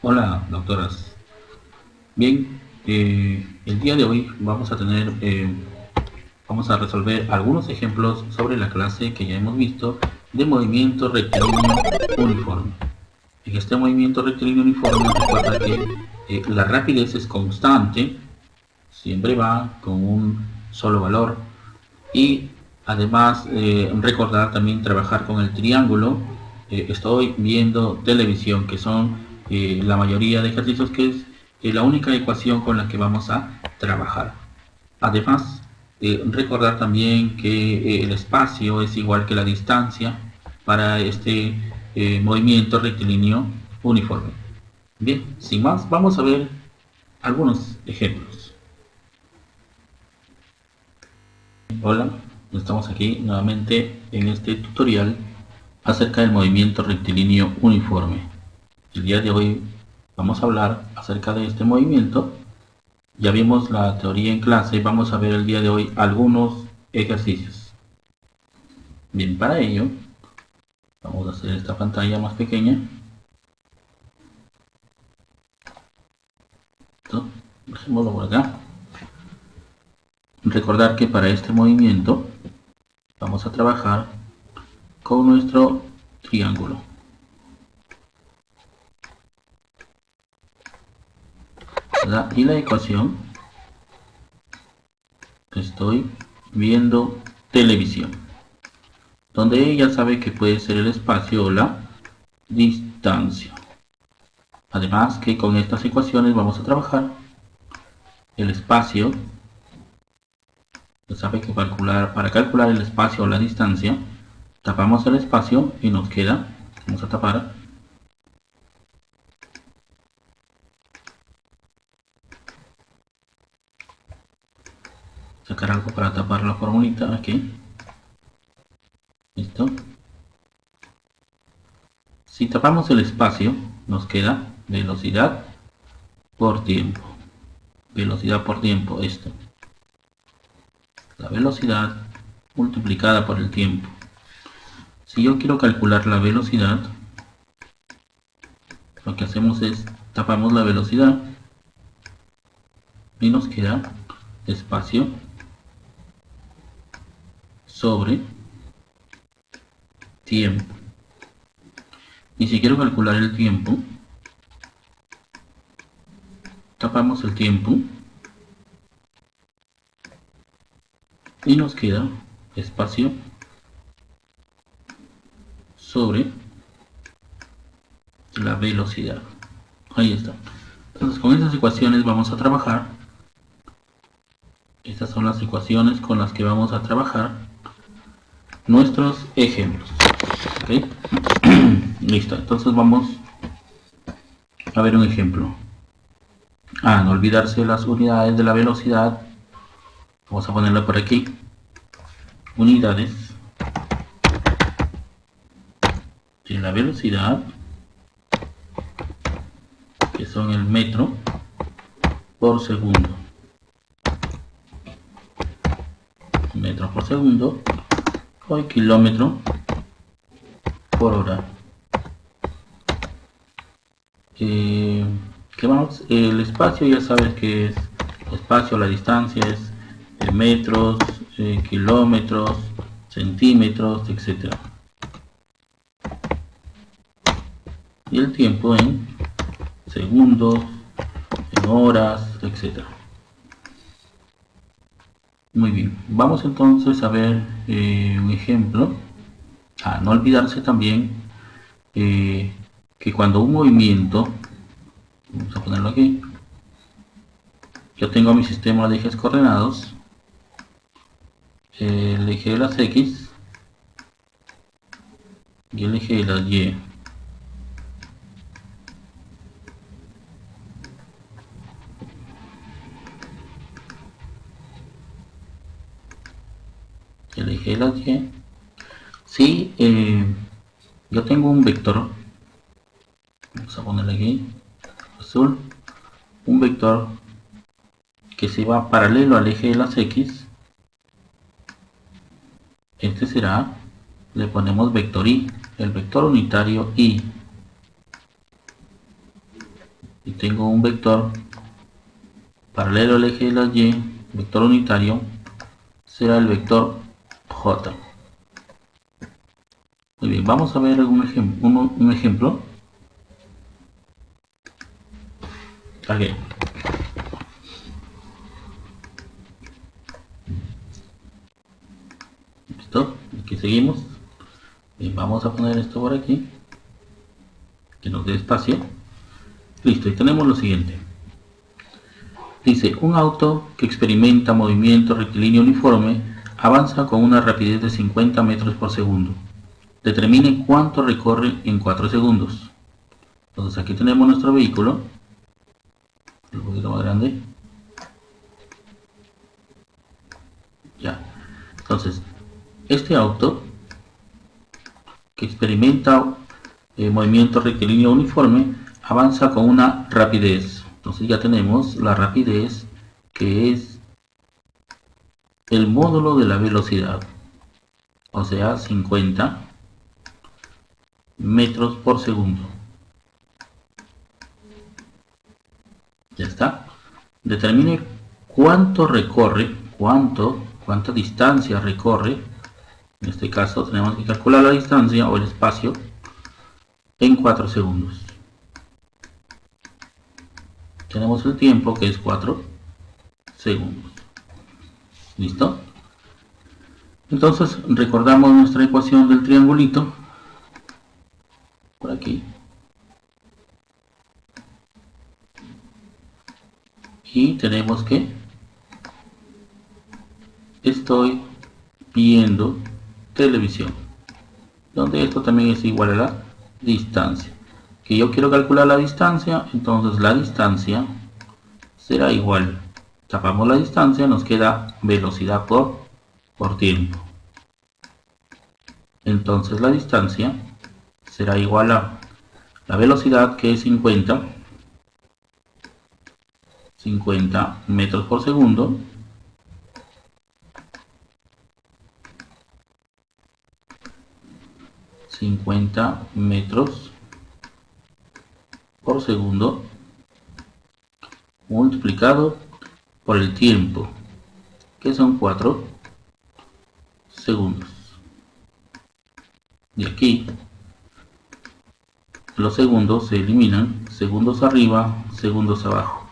Hola, doctoras. Bien, el día de hoy vamos a resolver algunos ejemplos sobre la clase que ya hemos visto de movimiento rectilíneo uniforme. En este movimiento rectilíneo uniforme recuerda que la rapidez es constante, siempre va con un solo valor y además recordar también trabajar con el triángulo. Estoy viendo televisión, que son la mayoría de ejercicios, que es la única ecuación con la que vamos a trabajar. Además, recordar también que el espacio es igual que la distancia para este movimiento rectilíneo uniforme. Bien, sin más, vamos a ver algunos ejemplos. Hola, estamos aquí nuevamente en este tutorial acerca del movimiento rectilíneo uniforme. El día de hoy vamos a hablar acerca de este movimiento. Ya vimos la teoría en clase y vamos a ver el día de hoy algunos ejercicios. Bien, para ello vamos a hacer esta pantalla más pequeña. Esto, dejémoslo por acá. Recordar que para este movimiento vamos a trabajar con nuestro triángulo, ¿verdad? Y la ecuación, estoy viendo televisión, donde ella sabe que puede ser el espacio o la distancia. Además que con estas ecuaciones vamos a trabajar el espacio. Ya sabe que para calcular el espacio o la distancia, tapamos el espacio y nos queda, vamos a tapar, sacar algo para tapar la formulita aquí. Listo. Si tapamos el espacio, nos queda velocidad por tiempo. Velocidad por tiempo, esto. La velocidad multiplicada por el tiempo. Si yo quiero calcular la velocidad, lo que hacemos es tapamos la velocidad y nos queda espacio sobre tiempo. Y si quiero calcular el tiempo, tapamos el tiempo y nos queda espacio sobre la velocidad. Ahí está. Entonces con estas ecuaciones vamos a trabajar. Estas son las ecuaciones con las que vamos a trabajar nuestros ejemplos. ¿Okay? Listo. Entonces vamos a ver un ejemplo. No olvidarse las unidades de la velocidad. Vamos a ponerla por aquí. Unidades de la velocidad, que son el metro por segundo. Metro por segundo o el kilómetro por hora. ¿Qué más? El espacio, ya sabes que es espacio, la distancia es metros, kilómetros, centímetros, etc. Y el tiempo en segundos, en horas, etc. Muy bien, vamos entonces a ver un ejemplo. No olvidarse también que cuando un movimiento, vamos a ponerlo aquí, yo tengo mi sistema de ejes coordenados, el eje de las X y el eje de las Y. El eje de las Y. Si yo tengo un vector, vamos a ponerle aquí, azul, un vector que se va paralelo al eje de las X, este será, le ponemos vector Y, el vector unitario Y. tengo un vector paralelo al eje de la Y, vector unitario, será el vector J. Muy bien, vamos a ver un ejemplo. Okay. Listo, aquí seguimos. Bien, vamos a poner esto por aquí, que nos dé espacio. Listo, y tenemos lo siguiente. Dice, un auto que experimenta movimiento rectilíneo uniforme avanza con una rapidez de 50 metros por segundo. Determine cuánto recorre en 4 segundos. Entonces aquí tenemos nuestro vehículo, un poquito más grande. Ya. Entonces, este auto que experimenta movimiento rectilíneo uniforme avanza con una rapidez. Entonces ya tenemos la rapidez, que es el módulo de la velocidad, o sea 50 metros por segundo. Ya está. Determine cuánto recorre, cuánta distancia recorre. En este caso tenemos que calcular la distancia o el espacio en 4 segundos. Tenemos el tiempo, que es 4 segundos. ¿Listo? Entonces recordamos nuestra ecuación del triangulito. Por aquí. Y tenemos que estoy viendo televisión, donde esto también es igual a la distancia. Que yo quiero calcular la distancia, entonces la distancia será igual. Tapamos la distancia, nos queda velocidad por tiempo. Entonces la distancia será igual a la velocidad, que es 50 metros por segundo, metros por segundo multiplicado por el tiempo, que son 4 segundos. Y aquí los segundos se eliminan, segundos arriba, segundos abajo,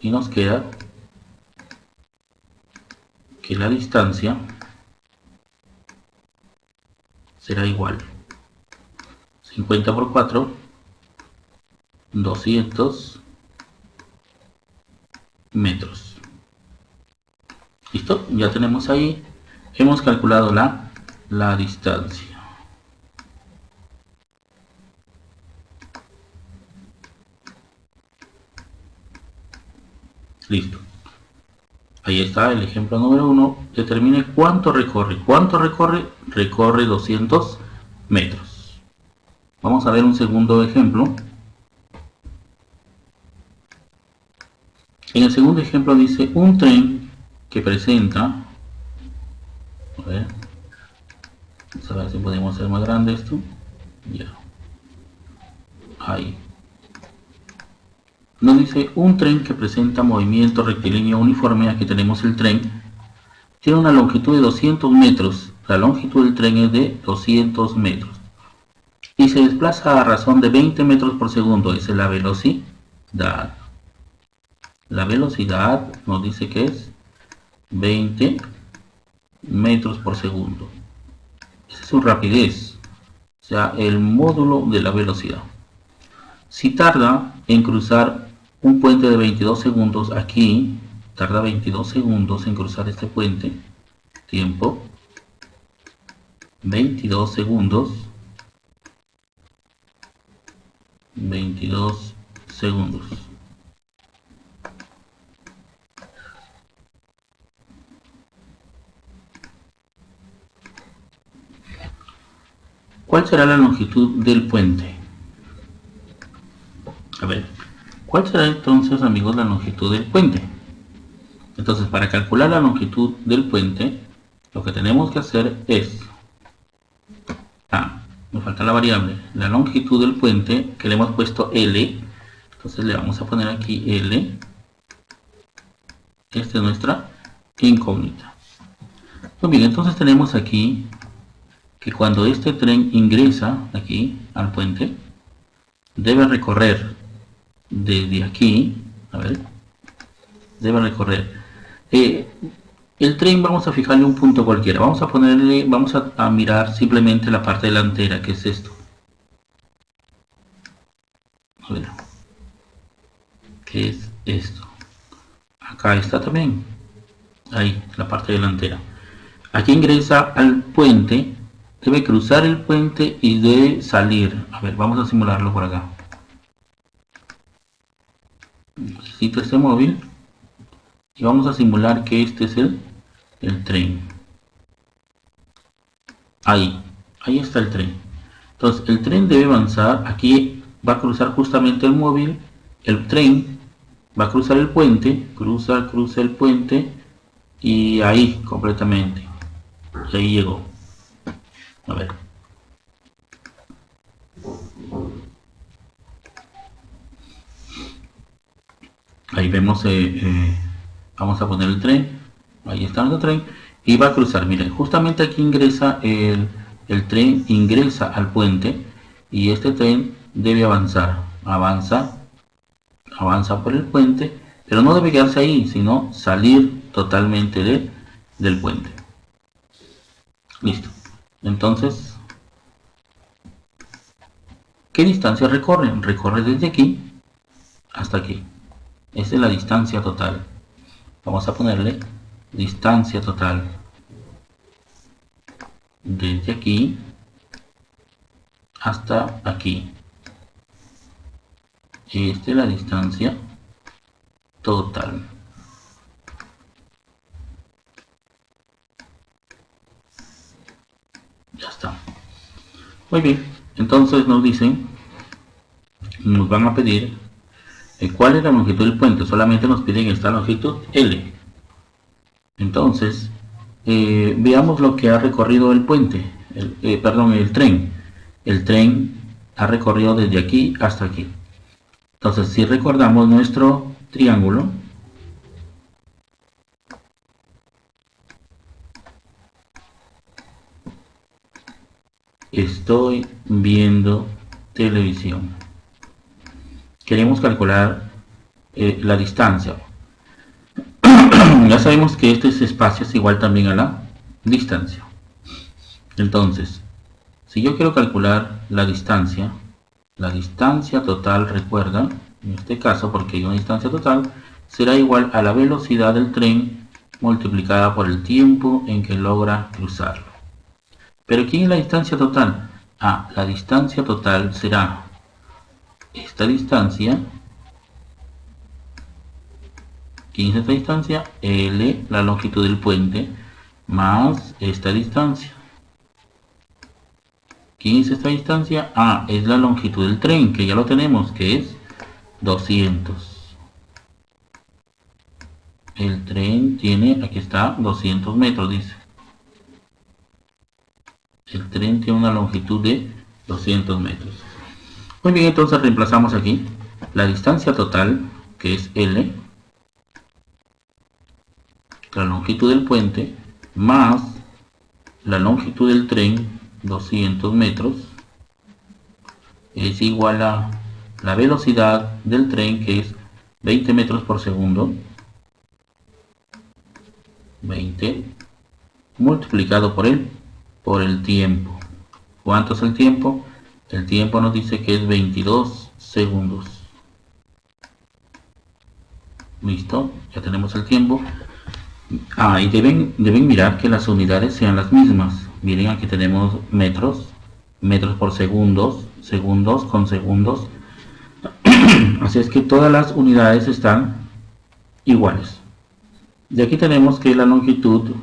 y nos queda que la distancia será igual 50 por 4, 200 metros. ¿Listo? Ya tenemos ahí, hemos calculado la distancia. Listo. Ahí está el ejemplo número 1. Determine cuánto recorre. ¿Cuánto recorre? Recorre 200 metros. Vamos a ver un segundo ejemplo. En el segundo ejemplo dice un tren que presenta... A ver. Vamos a ver si podemos hacer más grande esto. Ya. Ahí. Nos dice un tren que presenta movimiento rectilíneo uniforme. Aquí tenemos el tren. Tiene una longitud de 200 metros. La longitud del tren es de 200 metros. Y se desplaza a razón de 20 metros por segundo. Esa es la velocidad. La velocidad nos dice que es 20 metros por segundo. Esa es su rapidez. O sea, el módulo de la velocidad. Si tarda en cruzar un puente de 22 segundos, aquí tarda 22 segundos en cruzar este puente, tiempo, 22 segundos, 22 segundos. ¿Cuál será la longitud del puente? A ver, ¿cuál será entonces, amigos, la longitud del puente? Entonces, para calcular la longitud del puente, lo que tenemos que hacer es... me falta la variable. La longitud del puente, que le hemos puesto L. Entonces le vamos a poner aquí L. Esta es nuestra incógnita. Muy bien, entonces tenemos aquí que cuando este tren ingresa aquí al puente, debe recorrer desde aquí, a ver, debe recorrer. El tren vamos a fijarle un punto cualquiera. Vamos a ponerle, vamos a mirar simplemente la parte delantera, que es esto. A ver, ¿qué es esto? Acá está también. Ahí, la parte delantera. Aquí ingresa al puente, debe cruzar el puente y debe salir. A ver, vamos a simularlo por acá. Necesito este móvil y vamos a simular que este es el tren. Ahí está el tren. Entonces el tren debe avanzar. Aquí va a cruzar justamente el móvil. El tren va a cruzar el puente, cruza el puente y ahí completamente. Y ahí llegó. A ver. Ahí vemos, vamos a poner el tren. Ahí está el tren. Y va a cruzar. Miren, justamente aquí ingresa el tren, ingresa al puente. Y este tren debe avanzar. Avanza por el puente. Pero no debe quedarse ahí, sino salir totalmente del puente. Listo. Entonces, ¿qué distancia recorre? Recorre desde aquí hasta aquí. Esa es la distancia total. Vamos a ponerle distancia total. Desde aquí hasta aquí. Esta es la distancia total. Ya está. Muy bien. Entonces nos dicen, nos van a pedir ¿cuál es la longitud del puente? Solamente nos piden esta longitud L. Entonces, veamos lo que ha recorrido el puente, el tren. El tren ha recorrido desde aquí hasta aquí. Entonces, si recordamos nuestro triángulo, estoy viendo televisión. Queremos calcular la distancia. Ya sabemos que este espacio es igual también a la distancia. Entonces, si yo quiero calcular la distancia total, recuerda, en este caso, porque hay una distancia total, será igual a la velocidad del tren multiplicada por el tiempo en que logra cruzarlo. Pero ¿quién es la distancia total? La distancia total será esta distancia. ¿Quién es esta distancia? L, la longitud del puente, más esta distancia. ¿Quién es esta distancia? Es la longitud del tren, que ya lo tenemos, que es 200. El tren tiene, aquí está, 200 metros, dice. El tren tiene una longitud de 200 metros. Muy bien, entonces reemplazamos aquí la distancia total, que es L, la longitud del puente, más la longitud del tren, 200 metros, es igual a la velocidad del tren, que es 20 metros por segundo, 20, multiplicado por el tiempo. ¿Cuánto es el tiempo? El tiempo nos dice que es 22 segundos. Listo, ya tenemos el tiempo. Y deben mirar que las unidades sean las mismas. Miren, aquí tenemos metros por segundos, segundos con segundos. Así es que todas las unidades están iguales. Y aquí tenemos que la longitud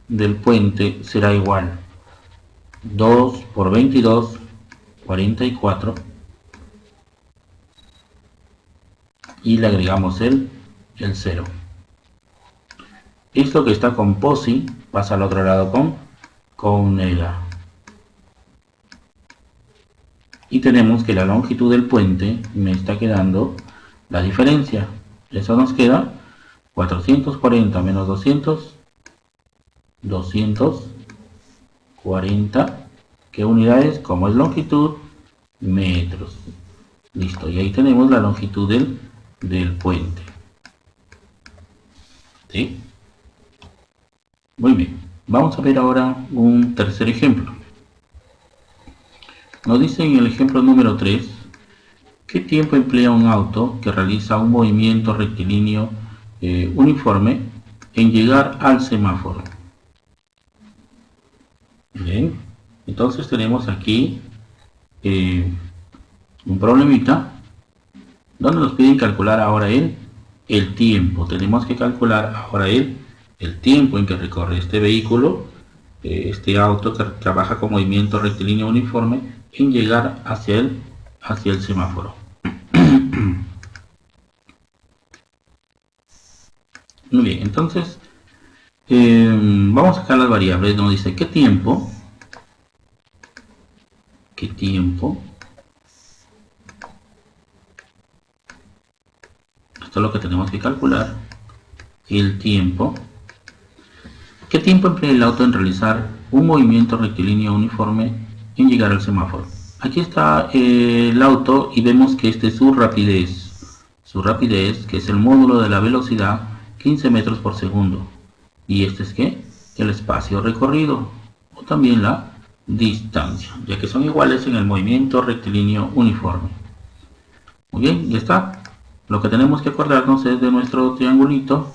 del puente será igual. 2 por 22, 44. Y le agregamos el 0. Esto que está con POSI pasa al otro lado con ELA. Y tenemos que la longitud del puente me está quedando la diferencia. Eso nos queda 440 menos 200, 240, ¿qué unidades? Como es longitud, metros. Listo, y ahí tenemos la longitud del puente. ¿Sí? Muy bien, vamos a ver ahora un tercer ejemplo. Nos dice en el ejemplo número 3, ¿qué tiempo emplea un auto que realiza un movimiento rectilíneo uniforme en llegar al semáforo? Bien, entonces tenemos aquí un problemita donde nos piden calcular ahora el tiempo. Tenemos que calcular ahora el tiempo en que recorre este vehículo, este auto que trabaja con movimiento rectilíneo uniforme, en llegar hacia el semáforo. Muy bien, entonces vamos a sacar las variables. Nos dice qué tiempo, esto es lo que tenemos que calcular, el tiempo. ¿Qué tiempo emplea el auto en realizar un movimiento rectilíneo uniforme en llegar al semáforo? Aquí está el auto y vemos que este es su rapidez. Su rapidez, que es el módulo de la velocidad, 15 metros por segundo. ¿Y este es qué? El espacio recorrido, o también la distancia, ya que son iguales en el movimiento rectilíneo uniforme. Muy bien, ya está. Lo que tenemos que acordarnos es de nuestro triangulito.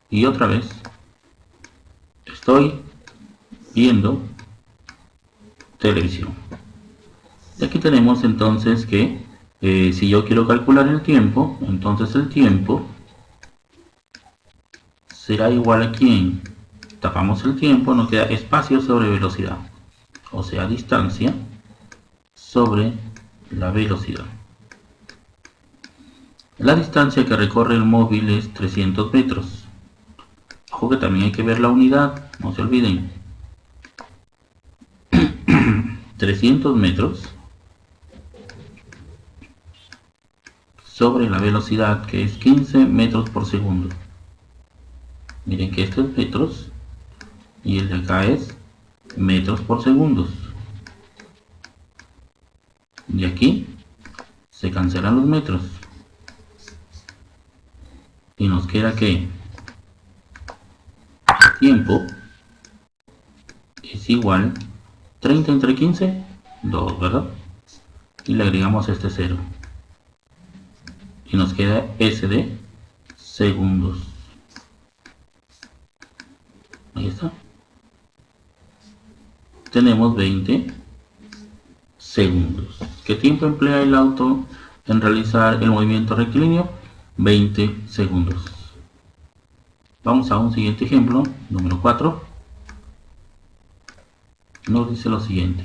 Y otra vez, estoy viendo televisión. Y aquí tenemos entonces que si yo quiero calcular el tiempo, entonces el tiempo será igual a ¿quién? Tapamos el tiempo, nos queda espacio sobre velocidad, o sea, distancia sobre la velocidad. La distancia que recorre el móvil es 300 metros. Ojo que también hay que ver la unidad, no se olviden. 300 metros sobre la velocidad, que es 15 metros por segundo. Miren que esto es metros y el de acá es metros por segundo. Y aquí se cancelan los metros y nos queda que el tiempo es igual 30 entre 15, 2, ¿verdad? Y le agregamos este 0 y nos queda S de segundos. Ahí está. Tenemos 20 segundos. ¿Qué tiempo emplea el auto en realizar el movimiento rectilíneo? 20 segundos. Vamos a un siguiente ejemplo, número 4. Nos dice lo siguiente.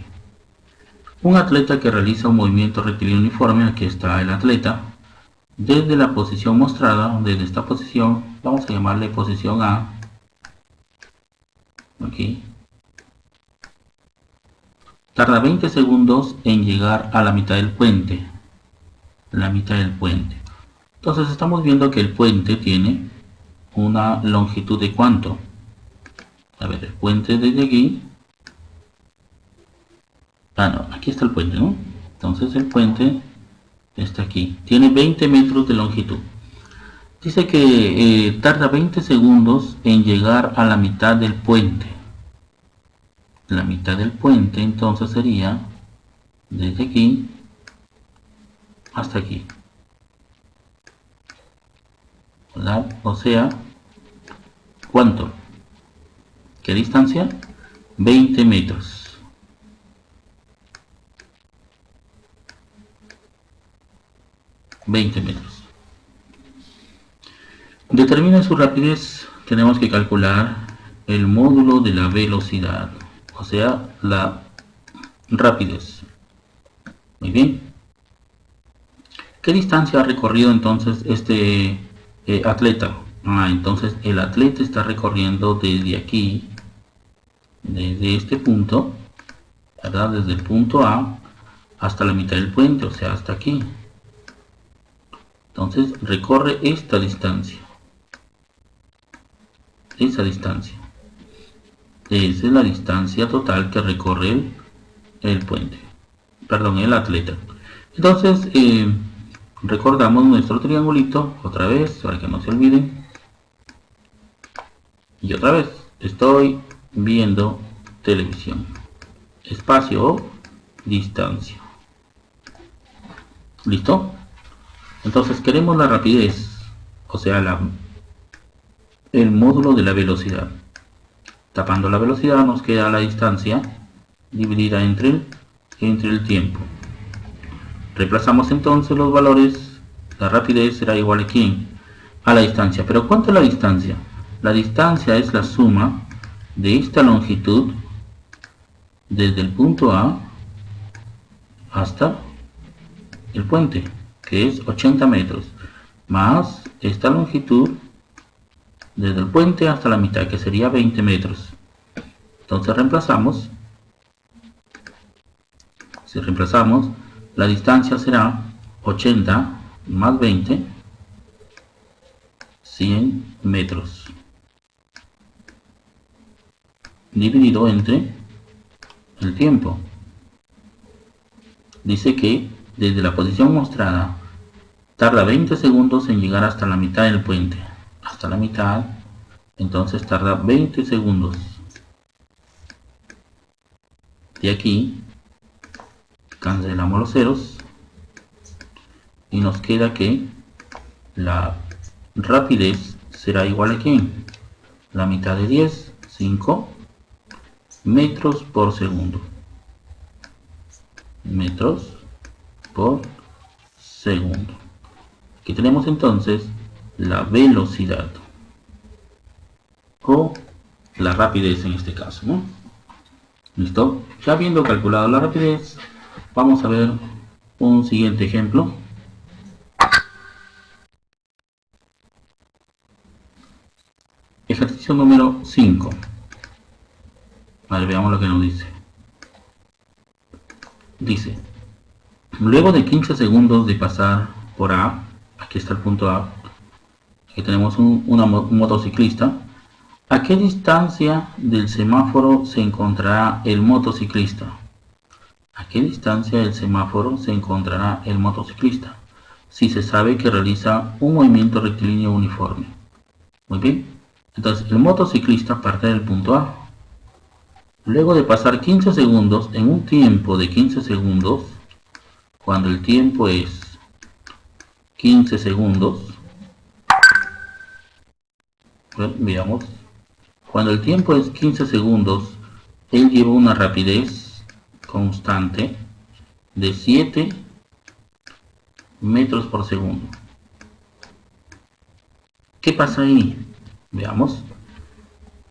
Un atleta que realiza un movimiento rectilíneo uniforme, aquí está el atleta, desde la posición mostrada, desde esta posición, vamos a llamarle posición A, aquí, tarda 20 segundos en llegar a la mitad del puente. La mitad del puente. Entonces estamos viendo que el puente tiene una longitud de ¿cuánto? A ver, el puente desde aquí. Ah, no, aquí está el puente, ¿no? Entonces el puente está aquí. Tiene 20 metros de longitud. Dice que tarda 20 segundos en llegar a la mitad del puente. La mitad del puente entonces sería desde aquí hasta aquí, ¿verdad? O sea, ¿cuánto? ¿Qué distancia? 20 metros. 20 metros. Determina su rapidez. Tenemos que calcular el módulo de la velocidad, o sea, la rapidez. Muy bien. ¿Qué distancia ha recorrido entonces este atleta? Entonces el atleta está recorriendo desde aquí, desde este punto, ¿verdad? Desde el punto A hasta la mitad del puente, o sea, hasta aquí. Entonces recorre esta distancia. Esa distancia. Esa es la distancia total que recorre el puente. Perdón, el atleta. Entonces, recordamos nuestro triangulito otra vez, para que no se olviden. Y otra vez, estoy viendo televisión. Espacio o distancia. ¿Listo? Entonces queremos la rapidez, o sea, el módulo de la velocidad. Tapando la velocidad nos queda la distancia dividida entre el tiempo. Reemplazamos entonces los valores. La rapidez será igual a ¿quién? A la distancia. ¿Pero cuánto es la distancia? La distancia es la suma de esta longitud desde el punto A hasta el puente, que es 80 metros, más esta longitud desde el puente hasta la mitad, que sería 20 metros. Entonces reemplazamos. Si reemplazamos, la distancia será 80 más 20, 100 metros, dividido entre el tiempo. Dice que desde la posición mostrada tarda 20 segundos en llegar hasta la mitad del puente. Hasta la mitad, entonces tarda 20 segundos. De aquí cancelamos los ceros y nos queda que la rapidez será igual a ¿quién? La mitad de 10, 5 metros por segundo. Metros por segundo. Aquí tenemos entonces la velocidad o la rapidez en este caso, ¿no? ¿Listo? Ya habiendo calculado la rapidez, vamos a ver un siguiente ejemplo. Ejercicio número 5. A ver, veamos lo que nos dice. Dice, luego de 15 segundos de pasar por A, aquí está el punto A, aquí tenemos un motociclista. ¿A qué distancia del semáforo se encontrará el motociclista? ¿A qué distancia del semáforo se encontrará el motociclista? Si se sabe que realiza un movimiento rectilíneo uniforme. Muy bien. Entonces, el motociclista parte del punto A. Luego de pasar 15 segundos, en un tiempo de 15 segundos, cuando el tiempo es 15 segundos, veamos, cuando el tiempo es 15 segundos, él lleva una rapidez constante de 7 metros por segundo. ¿Qué pasa ahí? Veamos.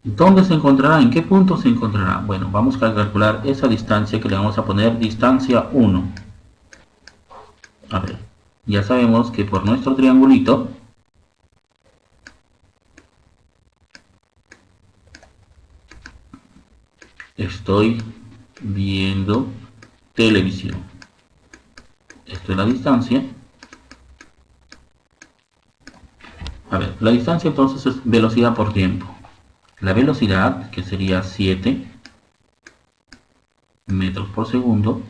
¿Dónde se encontrará? ¿En qué punto se encontrará? Bueno, vamos a calcular esa distancia que le vamos a poner distancia 1. A ver, ya sabemos que por nuestro triangulito estoy viendo televisión. Esto es la distancia. A ver, la distancia entonces es velocidad por tiempo. La velocidad, que sería 7 metros por segundo,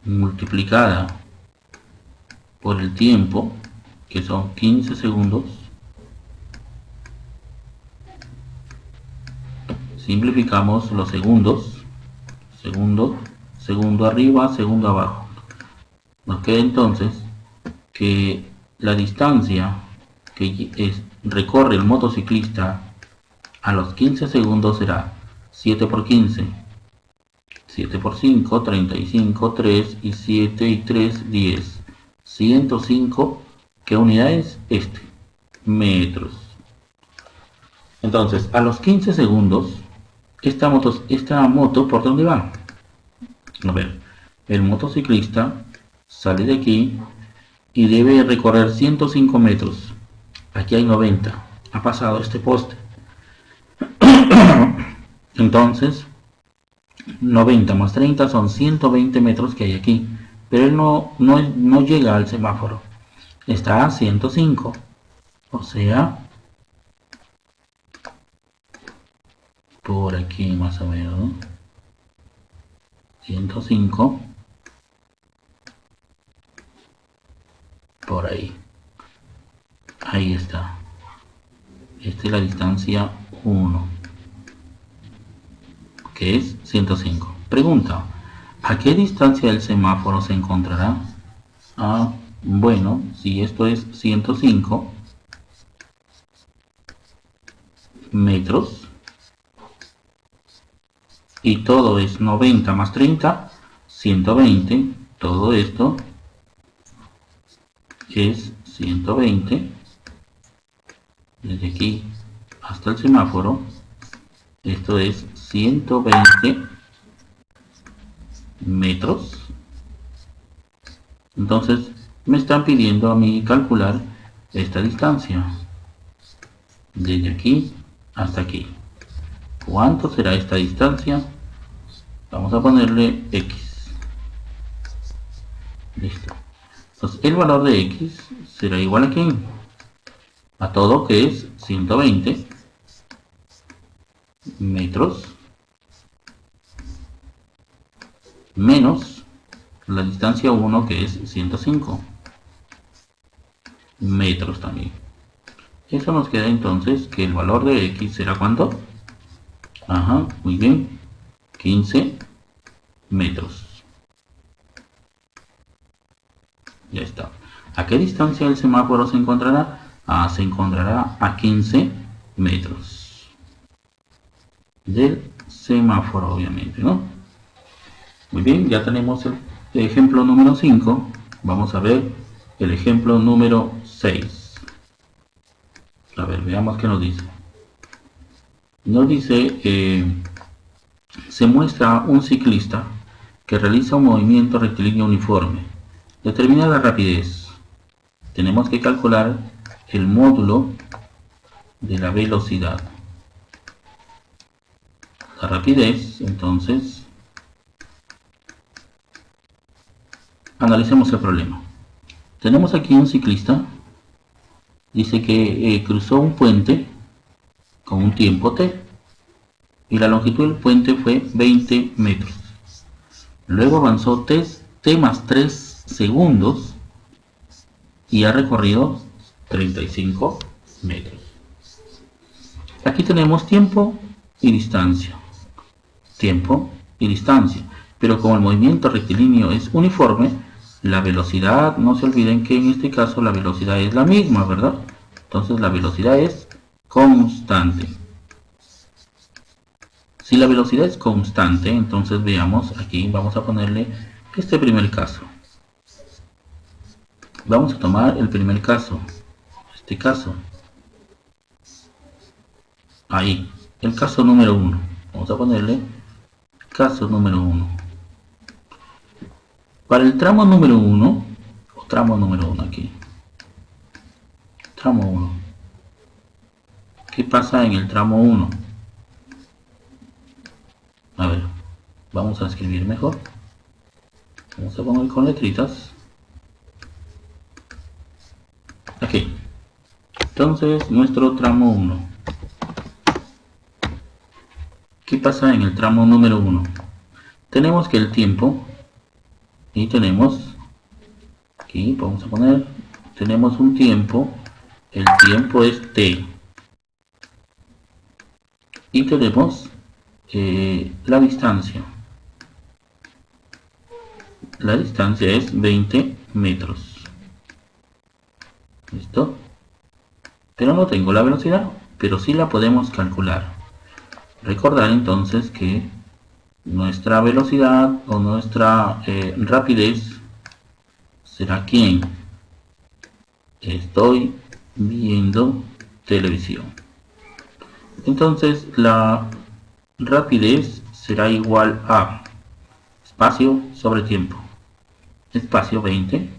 multiplicada por el tiempo, que son 15 segundos, simplificamos los segundos, segundo arriba, segundo abajo. Nos queda entonces que la distancia que recorre el motociclista a los 15 segundos será 7 por 15, 7 por 5, 35, 3 y 7 y 3, 10, 105, ¿qué unidad es? Metros. Entonces, a los 15 segundos, esta moto, ¿por dónde va? A ver, el motociclista sale de aquí y debe recorrer 105 metros. Aquí hay 90. Ha pasado este poste. Entonces, 90 más 30 son 120 metros que hay aquí, pero él no llega al semáforo, está a 105, o sea, por aquí más o menos, ¿no? 105, por ahí, ahí está, esta es la distancia 1, que es 105. Pregunta, ¿a qué distancia el semáforo se encontrará? Ah, bueno, si esto es 105 metros y todo es 90 más 30, 120, todo esto es 120, desde aquí hasta el semáforo, esto es 120 metros. Entonces me están pidiendo a mí calcular esta distancia desde aquí hasta aquí. ¿Cuánto será esta distancia? Vamos a ponerle X. Listo. Entonces el valor de X será igual a ¿quién? A todo, que es 120 metros menos la distancia 1, que es 105 metros también. Eso nos queda entonces que el valor de X será ¿cuánto? Ajá, muy bien, 15 metros. Ya está. ¿A qué distancia el semáforo se encontrará? Se encontrará a 15 metros del semáforo, obviamente, ¿no? Muy bien, ya tenemos el ejemplo número 5. Vamos a ver el ejemplo número 6. A ver, veamos qué nos dice. Nos dice, se muestra un ciclista que realiza un movimiento rectilíneo uniforme. Determina la rapidez. Tenemos que calcular el módulo de la velocidad. La rapidez, entonces, analicemos el problema. Tenemos aquí un ciclista, dice que cruzó un puente con un tiempo t y la longitud del puente fue 20 metros. Luego avanzó t más 3 segundos y ha recorrido 35 metros. Aquí tenemos tiempo y distancia. Tiempo y distancia. Pero como el movimiento rectilíneo es uniforme, la velocidad, no se olviden que en este caso la velocidad es la misma, ¿verdad? Entonces la velocidad es constante. Si la velocidad es constante, entonces veamos, aquí vamos a ponerle este primer caso. Vamos a tomar el primer caso, este caso. Ahí, el caso número 1. Vamos a ponerle caso número 1. Para el tramo número 1, o tramo número 1 aquí. Tramo 1. ¿Qué pasa en el tramo 1? A ver, vamos a escribir mejor. Vamos a poner con letritas. Aquí. Entonces, nuestro tramo 1. ¿Qué pasa en el tramo número 1? Tenemos que el tiempo, y tenemos, aquí vamos a poner, tenemos un tiempo, el tiempo es t. Y tenemos la distancia. La distancia es 20 metros. ¿Listo? Pero no tengo la velocidad, pero sí la podemos calcular. Recordar entonces que nuestra velocidad o nuestra rapidez será ¿quién? Estoy viendo televisión. Entonces la rapidez será igual a espacio sobre tiempo. Espacio 20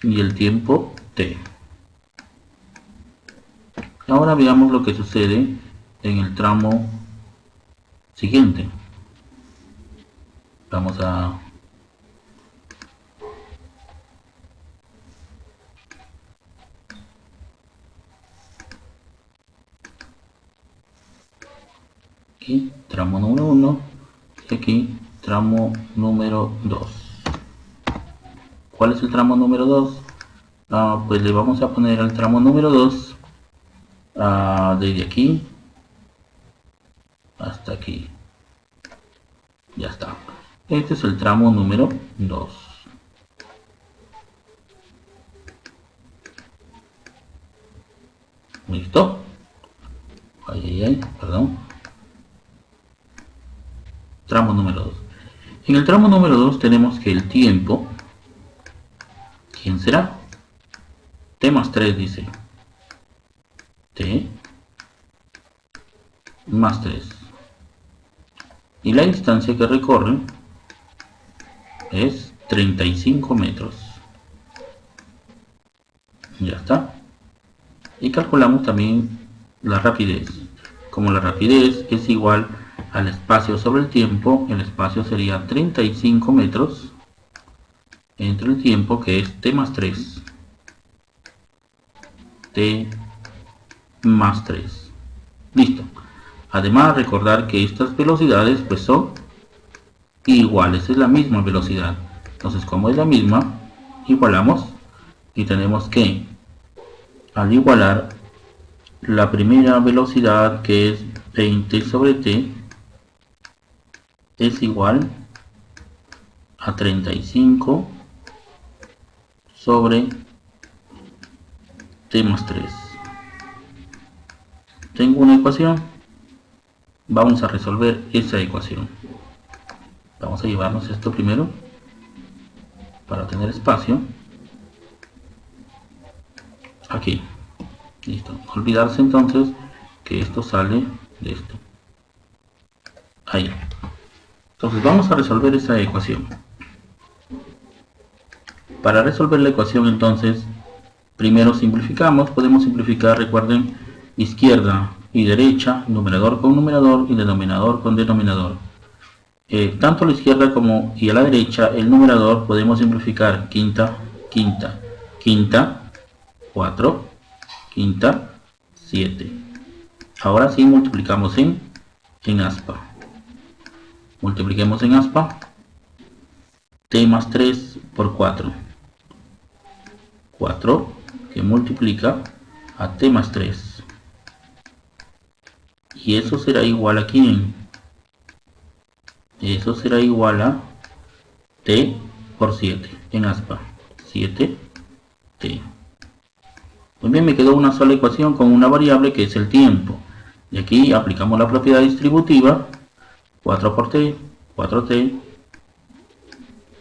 y el tiempo t. Ahora veamos lo que sucede en el tramo siguiente. Vamos a aquí tramo número 1 y aquí tramo número 2. ¿Cuál es el tramo número 2? Pues le vamos a poner al tramo número 2 desde aquí hasta aquí. Ya está. Este es el tramo número 2. ¿Listo? Perdón. Tramo número 2. En el tramo número 2 tenemos que el tiempo, ¿quién será? T más 3 dice. T más 3. Y la distancia que recorre es 35 metros. Ya está. Y calculamos también la rapidez. Como la rapidez es igual al espacio sobre el tiempo, el espacio sería 35 metros entre el tiempo, que es t más 3. T más 3. Listo. Además, recordar que estas velocidades pues son iguales, es la misma velocidad. Entonces, como es la misma, igualamos y tenemos que, al igualar la primera velocidad, que es 20 sobre t, es igual a 35 sobre t más 3. Tengo una ecuación. Vamos a resolver esa ecuación. Vamos a llevarnos esto primero para tener espacio. Aquí. Listo. No olvidarse entonces que esto sale de esto. Ahí. Entonces vamos a resolver esa ecuación. Para resolver la ecuación entonces, primero simplificamos. Podemos simplificar, recuerden, izquierda y derecha, numerador con numerador y denominador con denominador. Tanto a la izquierda como y a la derecha, el numerador podemos simplificar quinta, quinta, quinta, 4, quinta, 7. Ahora sí multiplicamos en aspa. Multipliquemos en aspa. T más 3 por 4. 4 que multiplica a t más 3. Y eso será igual a ¿quién? Eso será igual a t por 7 en aspa. 7t. Muy bien, me quedó una sola ecuación con una variable que es el tiempo. Y aquí aplicamos la propiedad distributiva. 4 por t, 4t,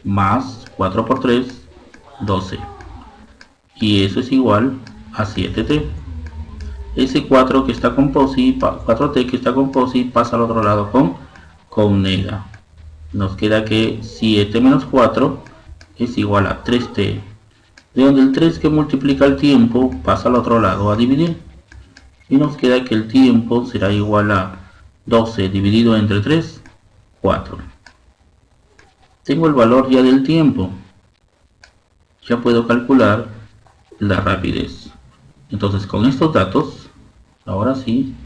más 4 por 3, 12. Y eso es igual a 7t. Ese 4 que está con posi, 4t que está con posi, pasa al otro lado con nega. Nos queda que 7 menos 4 es igual a 3t. De donde el 3 que multiplica el tiempo pasa al otro lado a dividir. Y nos queda que el tiempo será igual a 12 dividido entre 3, 4. Tengo el valor ya del tiempo. Ya puedo calcular la rapidez. Entonces con estos datos, ahora sí,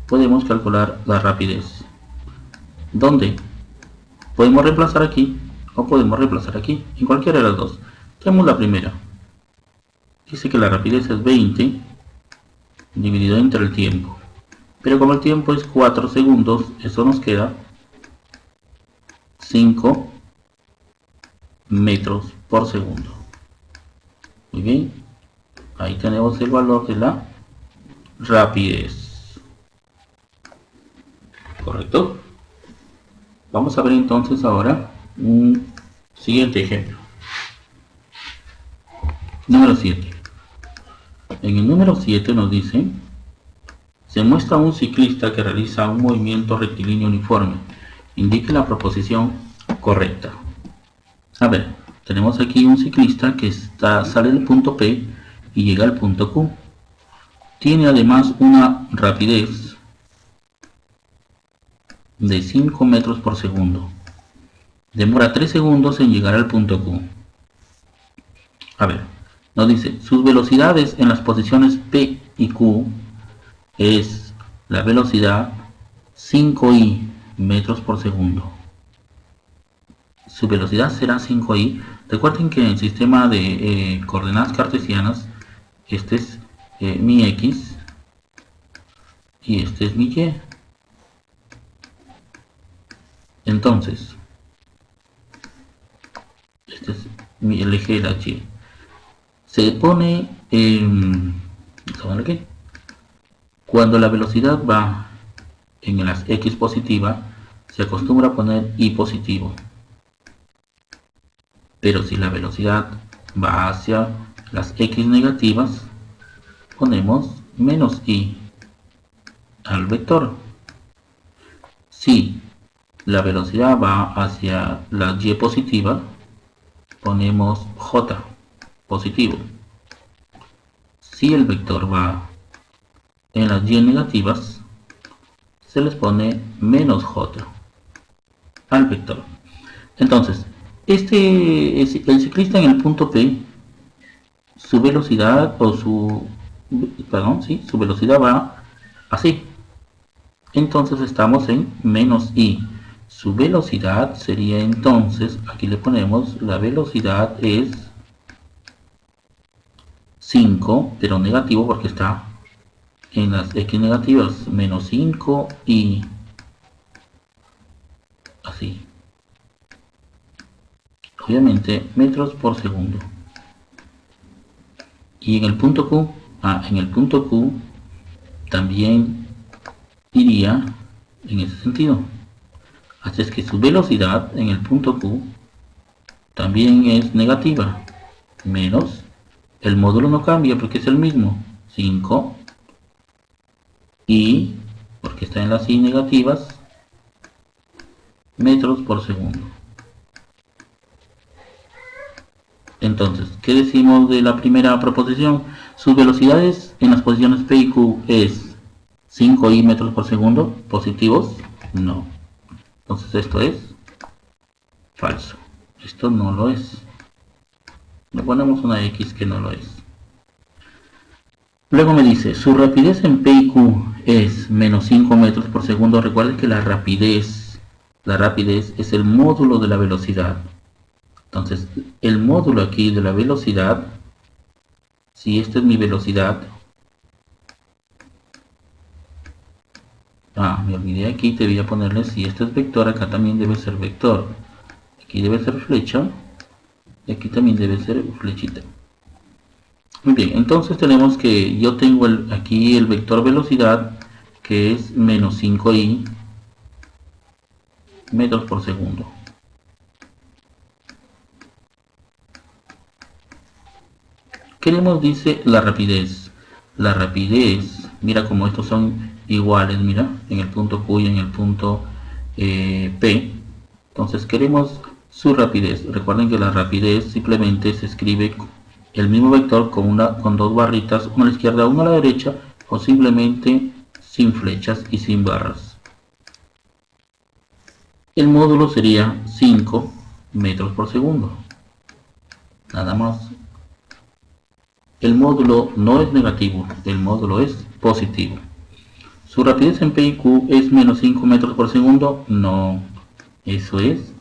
podemos calcular la rapidez. ¿Dónde? Podemos reemplazar aquí o podemos reemplazar aquí, en cualquiera de las dos. Tenemos la primera. Dice que la rapidez es 20 dividido entre el tiempo. Pero como el tiempo es 4 segundos, eso nos queda 5 metros por segundo. Muy bien. Ahí tenemos el valor de la rapidez. ¿Correcto? Vamos a ver entonces ahora un siguiente ejemplo. Número 7. En el número 7 nos dice: se muestra un ciclista que realiza un movimiento rectilíneo uniforme. Indique la proposición correcta. A ver, tenemos aquí un ciclista que sale del punto P y llega al punto Q. Tiene además una rapidez de 5 metros por segundo. Demora 3 segundos en llegar al punto Q. A ver, nos dice, sus velocidades en las posiciones P y Q es la velocidad 5i metros por segundo. Su velocidad será 5i. Recuerden que en el sistema de coordenadas cartesianas, este es mi x y este es mi y. Entonces, este es el eje de la y. Se pone aquí. Cuando la velocidad va en las x positiva, se acostumbra a poner y positivo. Pero si la velocidad va hacia las x negativas, ponemos menos i al vector. Si la velocidad va hacia la y positiva, ponemos j positivo. Si el vector va en las y negativas, se les pone menos j al vector. Entonces, el ciclista en el punto P, su velocidad su velocidad va así. Entonces estamos en menos i. Su velocidad sería entonces, aquí le ponemos, la velocidad es 5, pero negativo porque está en las x negativas, menos 5 y así. Obviamente metros por segundo. Y en el punto Q, en el punto Q también iría en ese sentido. Así es que su velocidad en el punto Q también es negativa, menos, el módulo no cambia porque es el mismo, 5, y, porque está en las y negativas, metros por segundo. Entonces, ¿qué decimos de la primera proposición? Sus velocidades en las posiciones P y Q es 5i metros por segundo, positivos, no. Entonces esto es falso. Esto no lo es. Le ponemos una X que no lo es. Luego me dice, su rapidez en P y Q es menos 5 metros por segundo. Recuerden que la rapidez es el módulo de la velocidad. Entonces, el módulo aquí de la velocidad, si esta es mi velocidad, me olvidé aquí, debía ponerle, si esto es vector, acá también debe ser vector. Aquí debe ser flecha, y aquí también debe ser flechita. Muy bien, entonces tenemos que yo tengo aquí el vector velocidad, que es menos 5i metros por segundo. Queremos, dice, la rapidez. La rapidez, mira como estos son iguales, mira, en el punto Q y en el punto P. Entonces queremos su rapidez. Recuerden que la rapidez simplemente se escribe el mismo vector con dos barritas, una a la izquierda, una a la derecha, o simplemente sin flechas y sin barras. El módulo sería 5 metros por segundo. Nada más. El módulo no es negativo, el módulo es positivo. ¿Su rapidez en P y Q es menos 5 metros por segundo? No, eso es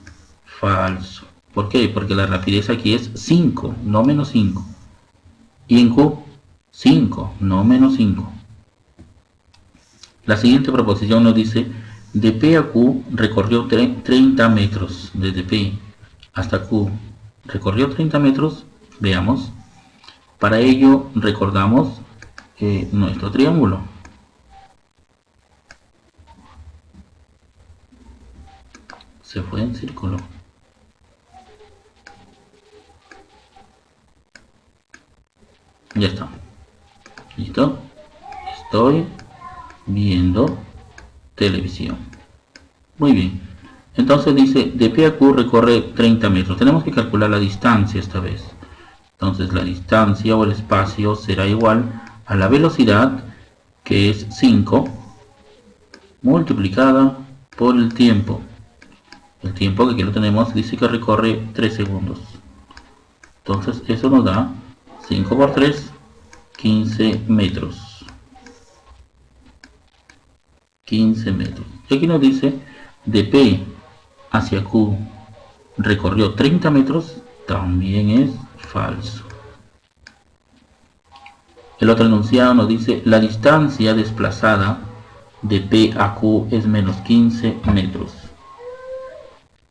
falso. ¿Por qué? Porque la rapidez aquí es 5, no menos 5. Y en Q, 5, no menos 5. La siguiente proposición nos dice, de P a Q recorrió 30 metros, desde P hasta Q. ¿Recorrió 30 metros? Veamos. Para ello recordamos nuestro triángulo. Se fue en círculo. Ya está. ¿Listo? Estoy viendo televisión. Muy bien. Entonces dice, de P a Q recorre 30 metros. Tenemos que calcular la distancia esta vez. Entonces la distancia o el espacio será igual a la velocidad, que es 5, multiplicada por el tiempo. El tiempo que aquí lo tenemos dice que recorre 3 segundos. Entonces eso nos da 5 por 3, 15 metros. 15 metros. Y aquí nos dice de P hacia Q recorrió 30 metros, también es falso. El otro enunciado nos dice la distancia desplazada de P a Q es menos 15 metros.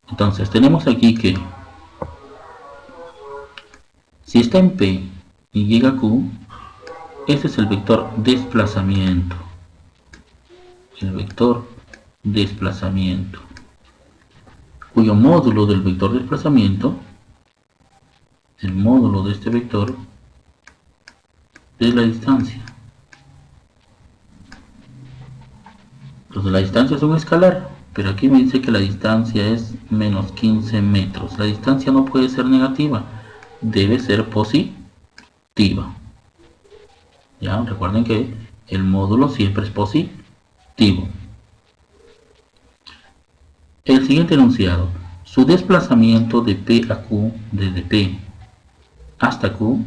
Entonces tenemos aquí que si está en P y llega a Q, ese es el vector desplazamiento. El vector desplazamiento, cuyo módulo del vector desplazamiento, el módulo de este vector, es la distancia. Entonces la distancia es un escalar, pero aquí me dice que la distancia es menos 15 metros. La distancia no puede ser negativa, debe ser positiva. Ya, recuerden que el módulo siempre es positivo. El siguiente enunciado, su desplazamiento de P a Q, desde P hasta Q,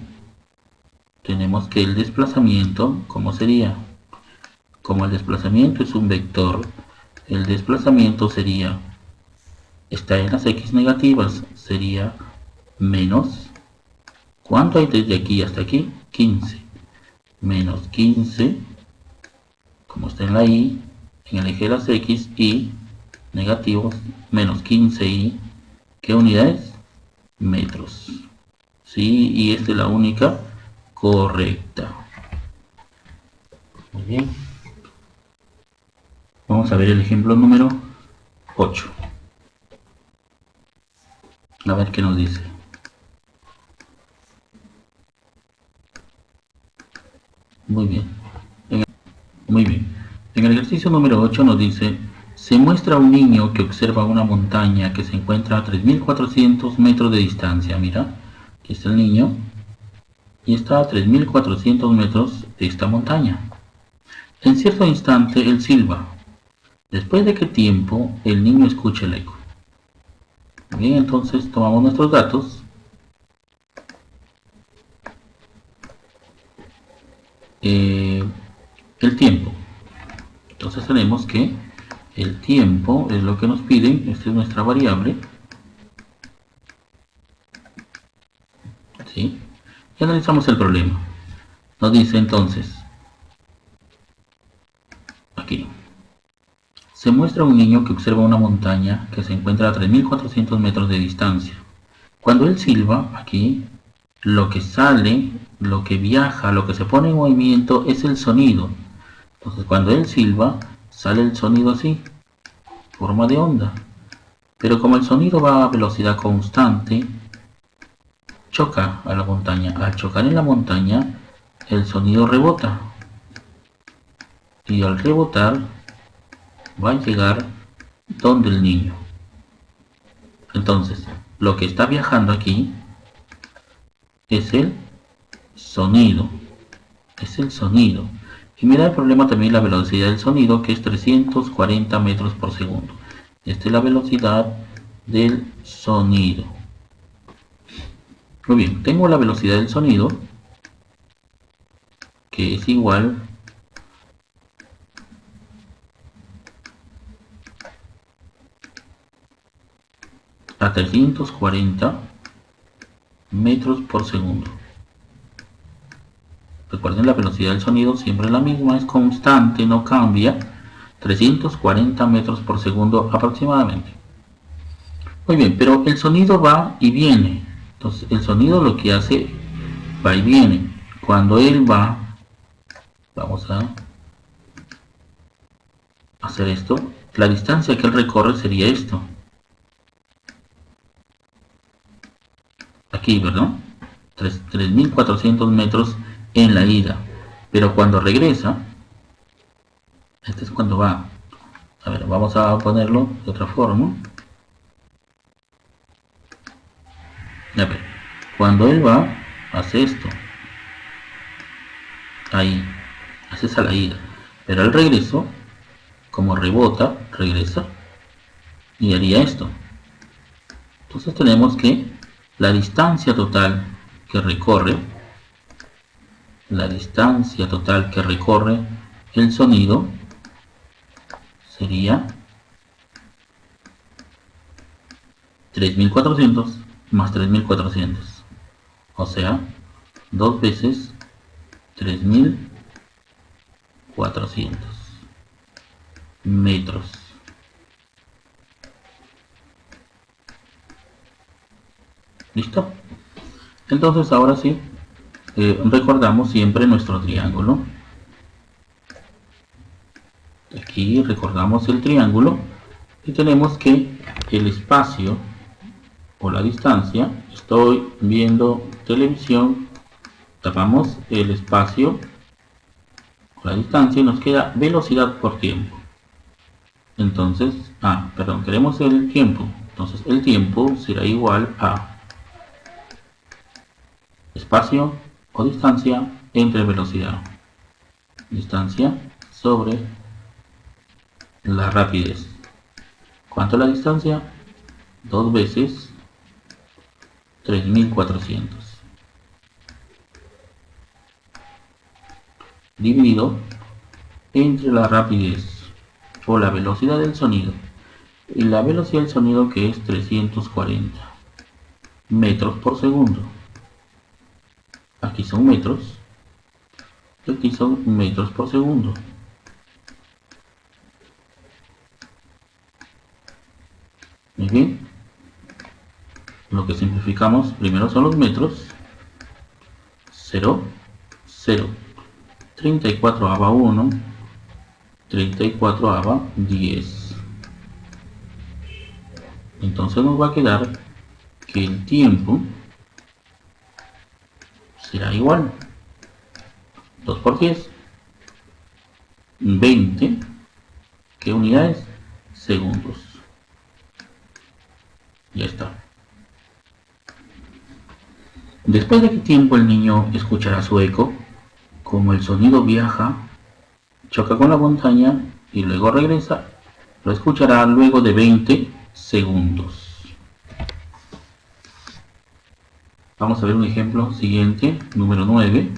tenemos que el desplazamiento, ¿cómo sería? Como el desplazamiento es un vector, el desplazamiento sería, está en las x negativas, sería menos, ¿cuánto hay desde aquí hasta aquí? 15. Menos 15, como está en la y, en el eje de las x, y negativos, menos 15y, ¿qué unidades? Metros. Sí, y esta es la única correcta. Muy bien. Vamos a ver el ejemplo número 8. A ver qué nos dice. Muy bien. Muy bien. En el ejercicio número 8 nos dice, se muestra un niño que observa una montaña que se encuentra a 3.400 metros de distancia. Mira, aquí está el niño y está a 3.400 metros de esta montaña. En cierto instante él silba. ¿Después de qué tiempo el niño escucha el eco? Bien, entonces tomamos nuestros datos. El tiempo. Entonces tenemos que el tiempo es lo que nos piden. Esta es nuestra variable. ¿Sí? Y analizamos el problema. Nos dice entonces, aquí, se muestra un niño que observa una montaña que se encuentra a 3.400 metros de distancia. Cuando él silba, aquí, lo que sale, lo que viaja, lo que se pone en movimiento es el sonido. Entonces cuando él silba, sale el sonido así, forma de onda. Pero como el sonido va a velocidad constante, choca a la montaña. Al chocar en la montaña, el sonido rebota. Y al rebotar, va a llegar donde el niño. Entonces, lo que está viajando aquí es el sonido. Es el sonido. Y mira el problema también la velocidad del sonido, que es 340 metros por segundo. Esta es la velocidad del sonido. Muy bien, tengo la velocidad del sonido, que es igual a 340 metros por segundo. Recuerden, la velocidad del sonido siempre es la misma, es constante, no cambia. 340 metros por segundo aproximadamente. Muy bien, pero el sonido va y viene. Entonces el sonido lo que hace, va y viene. Cuando él va, vamos a hacer esto. La distancia que él recorre sería esto. Aquí, ¿verdad? 3.400 metros en la ida. Pero cuando regresa, este es cuando va. A ver, vamos a ponerlo de otra forma. A ver, cuando él va, hace esto. Ahí, hace esa la ida. Pero al regreso, como rebota, regresa y haría esto. Entonces tenemos que la distancia total que recorre, el sonido sería 3400 más 3400, o sea, 2 veces 3400 metros. ¿Listo? Entonces ahora sí, recordamos siempre nuestro triángulo. Aquí recordamos el triángulo y tenemos que el espacio o la distancia, estoy viendo televisión, tapamos el espacio o la distancia y nos queda velocidad por tiempo. Entonces, queremos el tiempo, entonces el tiempo será igual a espacio o distancia entre velocidad, distancia sobre la rapidez. ¿Cuánto es la distancia? 2 veces 3400 dividido entre la rapidez o la velocidad del sonido, y la velocidad del sonido, que es 340 metros por segundo. Aquí son metros y aquí son metros por segundo. Muy bien, lo que simplificamos primero son los metros. 0, 0, 34 ava 1, 34 ava 10. Entonces nos va a quedar que el tiempo será igual 2 por 10, 20, ¿qué unidades? Segundos. Ya está. Después de qué tiempo el niño escuchará su eco, como el sonido viaja, choca con la montaña y luego regresa, lo escuchará luego de 20 segundos. Vamos a ver un ejemplo siguiente, número 9.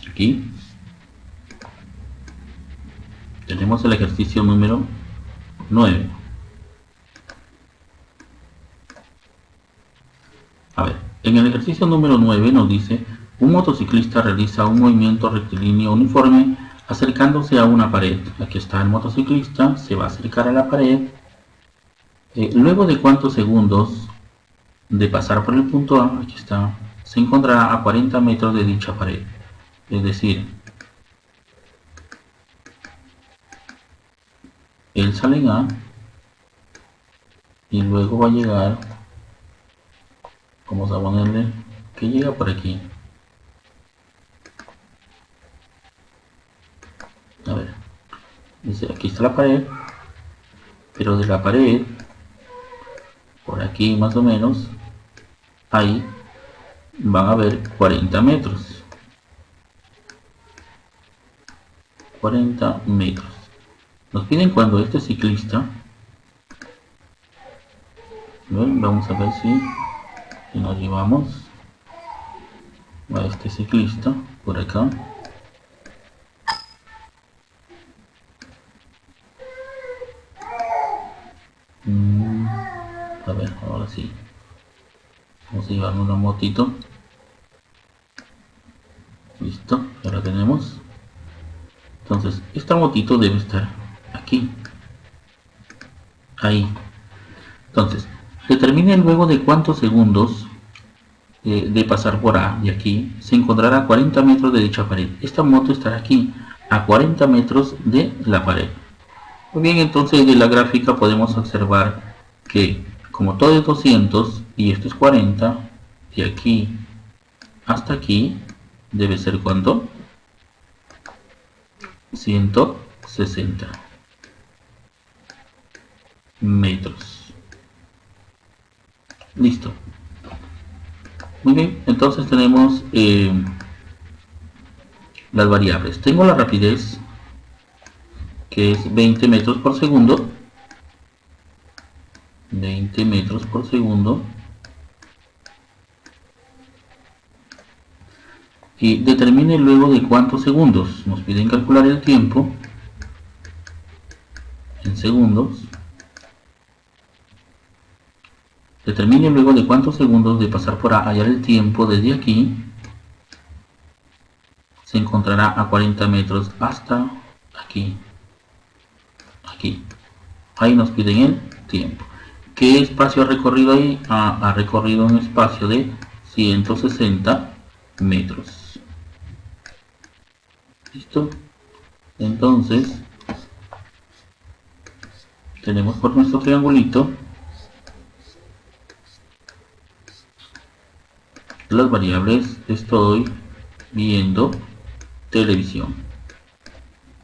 Aquí tenemos el ejercicio número 9. A ver, en el ejercicio número 9 nos dice: un motociclista realiza un movimiento rectilíneo uniforme acercándose a una pared. Aquí está el motociclista, se va a acercar a la pared. Luego de cuántos segundos de pasar por el punto A, aquí está, se encontrará a 40 metros de dicha pared. Es decir, él sale en A y luego va a llegar, vamos a ponerle que llega por aquí. A ver, dice, aquí está la pared, pero de la pared, por aquí más o menos, ahí van a haber 40 metros. 40 metros. Nos piden cuando este ciclista, vamos a ver si nos llevamos a este ciclista por acá. A ver, ahora sí. Vamos a llevar una motito. Listo, ya la tenemos. Entonces, esta motito debe estar aquí. Ahí. Entonces, determinen luego de cuántos segundos de pasar por A y aquí se encontrará a 40 metros de dicha pared. Esta moto estará aquí, a 40 metros de la pared. Muy bien, entonces de la gráfica podemos observar que como todo es 200 y esto es 40, de aquí hasta aquí debe ser ¿cuánto? 160 metros. Listo. Muy bien, entonces tenemos las variables. Tengo la rapidez, que es 20 metros por segundo. 20 metros por segundo. Y determine luego de cuántos segundos. Nos piden calcular el tiempo en segundos. Determine luego de cuántos segundos de pasar por A, hallar el tiempo desde aquí. Se encontrará a 40 metros hasta aquí. Aquí. Ahí nos piden el tiempo. ¿Qué espacio ha recorrido ahí? Ha recorrido un espacio de 160 metros. ¿Listo? Entonces, tenemos por nuestro triangulito las variables estoy viendo televisión.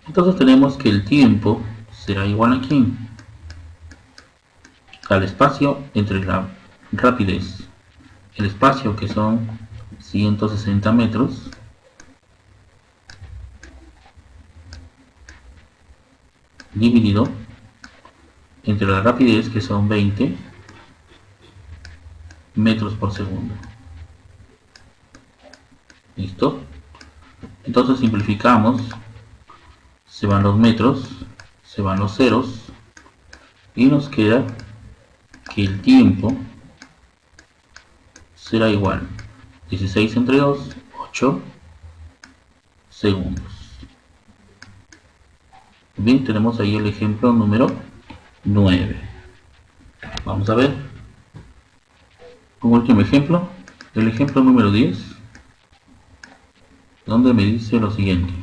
Entonces tenemos que el tiempo será igual a ¿quién? Al espacio entre la rapidez. El espacio, que son 160 metros, dividido entre la rapidez, que son 20 metros por segundo. ¿Listo? Entonces simplificamos. Se van los metros, se van los ceros, y nos queda que el tiempo será igual 16 entre 2, 8 segundos. Bien, tenemos ahí el ejemplo número 9. Vamos a ver un último ejemplo, el ejemplo número 10, donde me dice lo siguiente.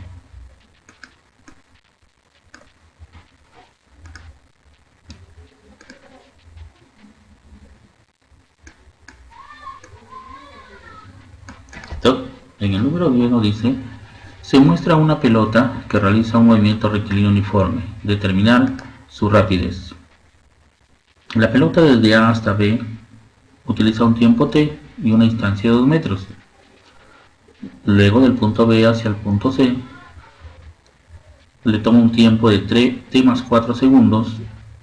En el número 10 nos dice: se muestra una pelota que realiza un movimiento rectilíneo uniforme. Determinar su rapidez. La pelota desde A hasta B utiliza un tiempo t y una distancia de 2 metros. Luego del punto B hacia el punto C le toma un tiempo de t más 4 segundos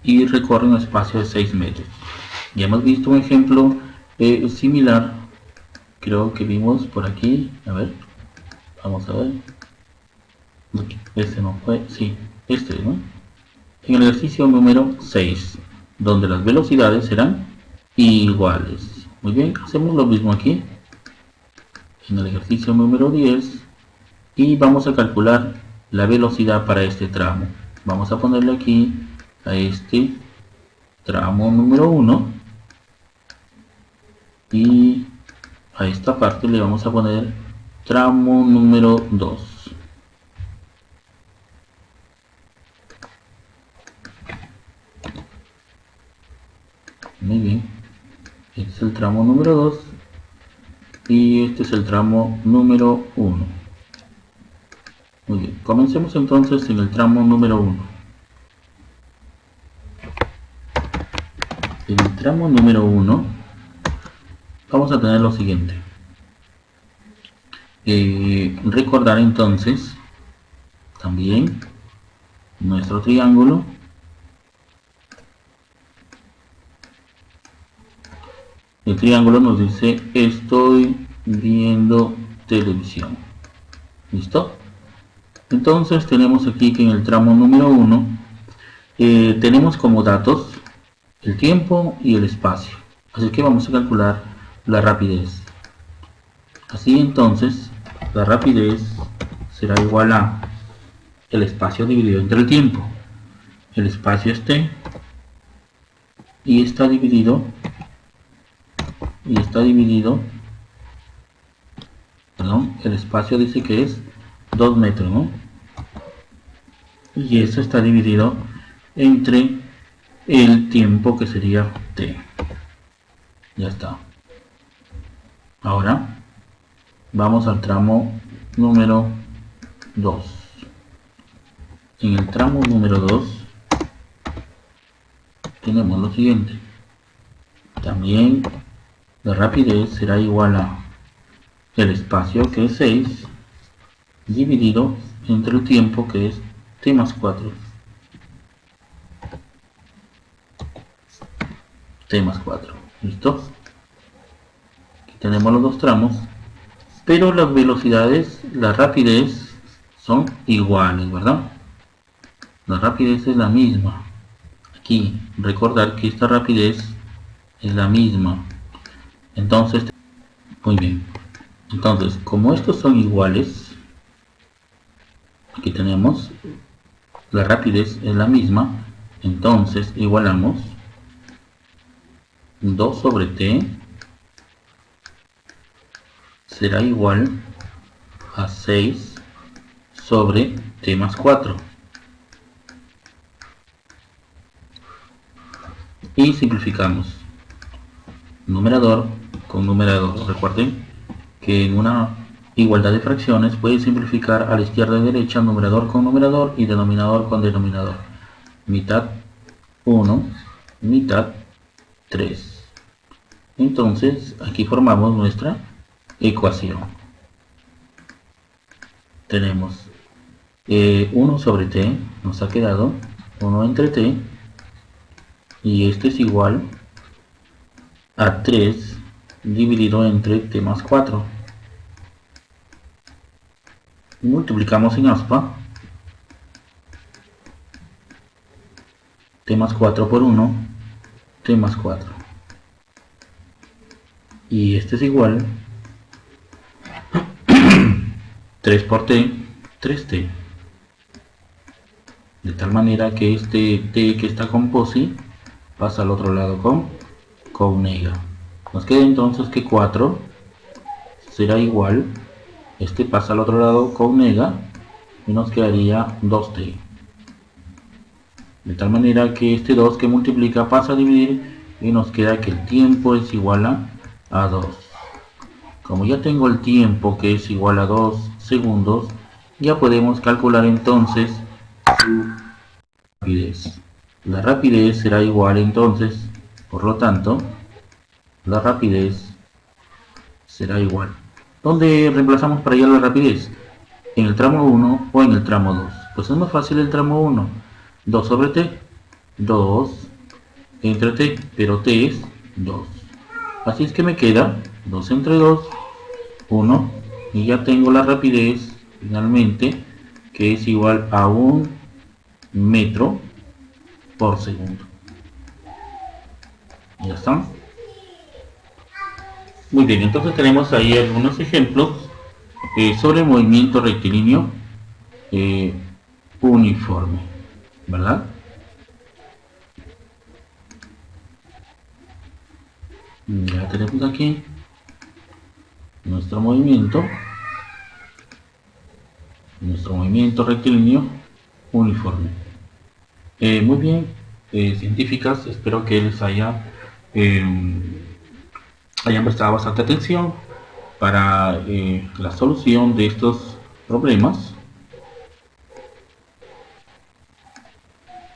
y recorre un espacio de 6 metros. Ya hemos visto un ejemplo similar. Creo que vimos por aquí, a ver, vamos a ver, este no fue, sí, este, ¿no? En el ejercicio número 6, donde las velocidades serán iguales. Muy bien, hacemos lo mismo aquí, en el ejercicio número 10, y vamos a calcular la velocidad para este tramo. Vamos a ponerle aquí a este tramo número 1, y a esta parte le vamos a poner tramo número 2. Muy bien. Este es el tramo número 2 y este es el tramo número 1. Muy bien. Comencemos entonces en el tramo número 1. En el tramo número 1 vamos a tener lo siguiente. Recordar entonces también nuestro triángulo. El triángulo nos dice: estoy viendo televisión. ¿Listo? Entonces tenemos aquí que en el tramo número 1 tenemos como datos el tiempo y el espacio. Así que vamos a calcular la rapidez. Así entonces, la rapidez será igual a el espacio dividido entre el tiempo. El espacio es t y está dividido, perdón, el espacio dice que es 2 metros, ¿no? Y eso está dividido entre el tiempo, que sería t. Ya está. Ahora vamos al tramo número 2. En el tramo número 2 tenemos lo siguiente. También la rapidez será igual a el espacio, que es 6, dividido entre el tiempo, que es t más 4. t más 4. ¿Listo? Aquí tenemos los dos tramos, pero las velocidades, la rapidez son iguales, ¿verdad? La rapidez es la misma. Aquí, recordar que esta rapidez es la misma. Entonces, muy bien. Entonces, como estos son iguales, aquí tenemos la rapidez es la misma, entonces igualamos 2 sobre t será igual a 6 sobre t más 4. Y simplificamos numerador con numerador. Recuerden que en una igualdad de fracciones puede simplificar a la izquierda y derecha numerador con numerador y denominador con denominador. Mitad 1, mitad 3. Entonces aquí formamos nuestra ecuación. Tenemos 1 sobre t, nos ha quedado 1 entre t, y esto es igual a 3 dividido entre t más 4. Multiplicamos en aspa, t más 4 por 1, t más 4. Y este es igual 3 por t, 3t. De tal manera que este t que está con posi pasa al otro lado con nega. Nos queda entonces que 4 será igual, este pasa al otro lado con nega, y nos quedaría 2t. De tal manera que este 2 que multiplica pasa a dividir y nos queda que el tiempo es igual a 2. Como ya tengo el tiempo que es igual a 2 segundos, ya podemos calcular entonces su rapidez. La rapidez será igual entonces, por lo tanto, la rapidez será igual. ¿Dónde reemplazamos para hallar la rapidez? ¿En el tramo 1 o en el tramo 2? Pues es más fácil el tramo 1. 2 sobre t, 2 entre t, pero t es 2. Así es que me queda 2 entre 2, 1, y ya tengo la rapidez finalmente, que es igual a 1 metro por segundo. Ya está. Muy bien, entonces tenemos ahí algunos ejemplos sobre movimiento rectilíneo uniforme, ¿verdad? Ya tenemos aquí nuestro movimiento rectilíneo uniforme. Muy bien, científicas, espero que les hayan prestado bastante atención para la solución de estos problemas.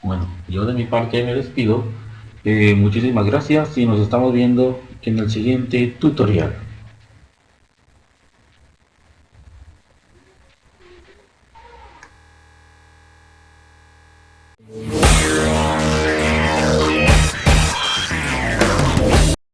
Bueno, yo de mi parte me despido. Muchísimas gracias y nos estamos viendo en el siguiente tutorial.